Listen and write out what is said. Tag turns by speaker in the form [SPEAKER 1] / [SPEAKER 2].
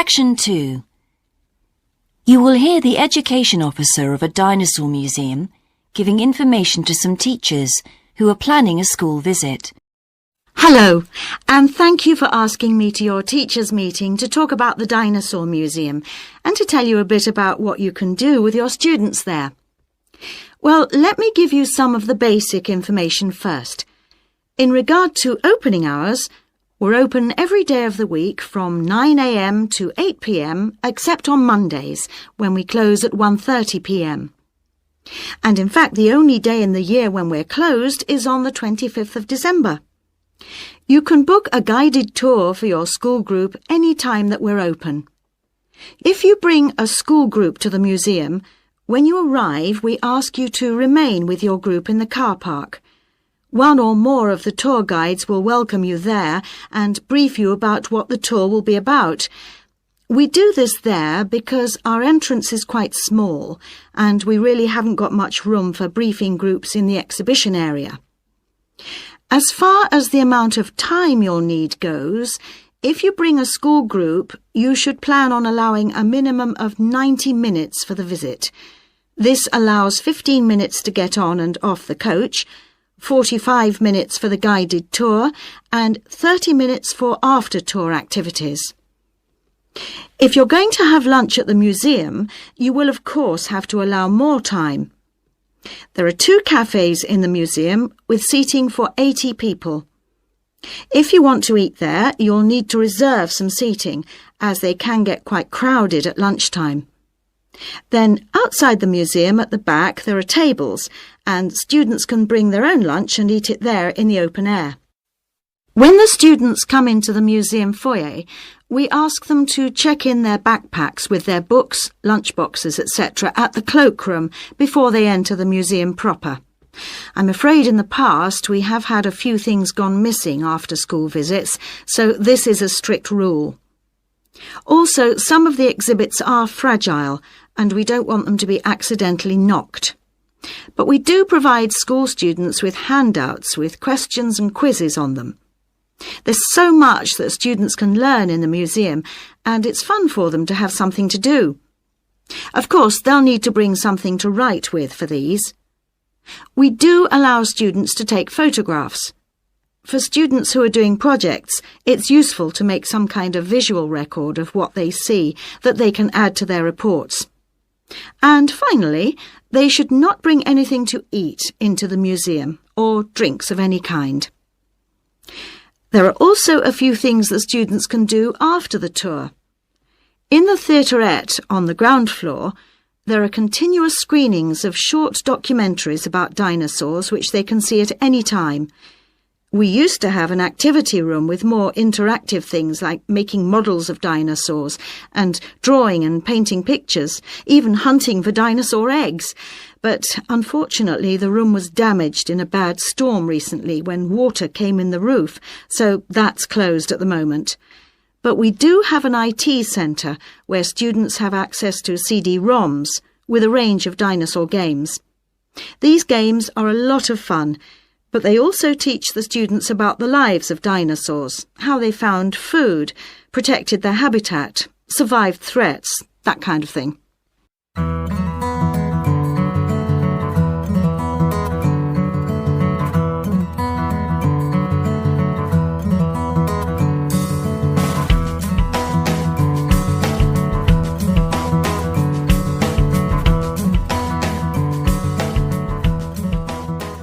[SPEAKER 1] Section 2. You will hear the education officer of a dinosaur museum giving information to some teachers who are planning a school visit.
[SPEAKER 2] Hello, and thank you for asking me to your teachers' meeting to talk about the Dinosaur Museum and to tell you a bit about what you can do with your students there. Well, let me give you some of the basic information first. In regard to opening hours, we're open every day of the week from 9 a.m. to 8 p.m. except on Mondays, when we close at 1:30 p.m. And in fact, the only day in the year when we're closed is on the 25th of December. You can book a guided tour for your school group any time that we're open. If you bring a school group to the museum, when you arrive, we ask you to remain with your group in the car park. One or more of the tour guides will welcome you there and brief you about what the tour will be about. We do this there because our entrance is quite small and we really haven't got much room for briefing groups in the exhibition area. As far as the amount of time you'll need goes, if you bring a school group, you should plan on allowing a minimum of 90 minutes for the visit. This allows 15 minutes to get on and off the coach, 45 minutes for the guided tour, and 30 minutes for after-tour activities. If you're going to have lunch at the museum, you will of course have to allow more time. There are 2 cafes in the museum with seating for 80 people. If you want to eat there, you'll need to reserve some seating, as they can get quite crowded at lunchtime. Then, outside the museum at the back, there are tables, and students can bring their own lunch and eat it there in the open air. When the students come into the museum foyer, we ask them to check in their backpacks with their books, lunchboxes, etc. at the cloakroom before they enter the museum proper. I'm afraid in the past we have had a few things gone missing after school visits, so this is a strict rule. Also, some of the exhibits are fragile, and we don't want them to be accidentally knocked. But we do provide school students with handouts with questions and quizzes on them. There's so much that students can learn in the museum, and it's fun for them to have something to do. Of course, they'll need to bring something to write with for these. We do allow students to take photographs. For students who are doing projects, it's useful to make some kind of visual record of what they see that they can add to their reports. And finally, they should not bring anything to eat into the museum or drinks of any kind. There are also a few things that students can do after the tour. In the theaterette on the ground floor, there are continuous screenings of short documentaries about dinosaurs which they can see at any time. We used to have an activity room with more interactive things like making models of dinosaurs and drawing and painting pictures, even hunting for dinosaur eggs. But unfortunately the room was damaged in a bad storm recently when water came in the roof, so that's closed at the moment. But we do have an IT centre where students have access to CD-ROMs with a range of dinosaur games. These games are a lot of fun, but they also teach the students about the lives of dinosaurs, how they found food, protected their habitat, survived threats, that kind of thing.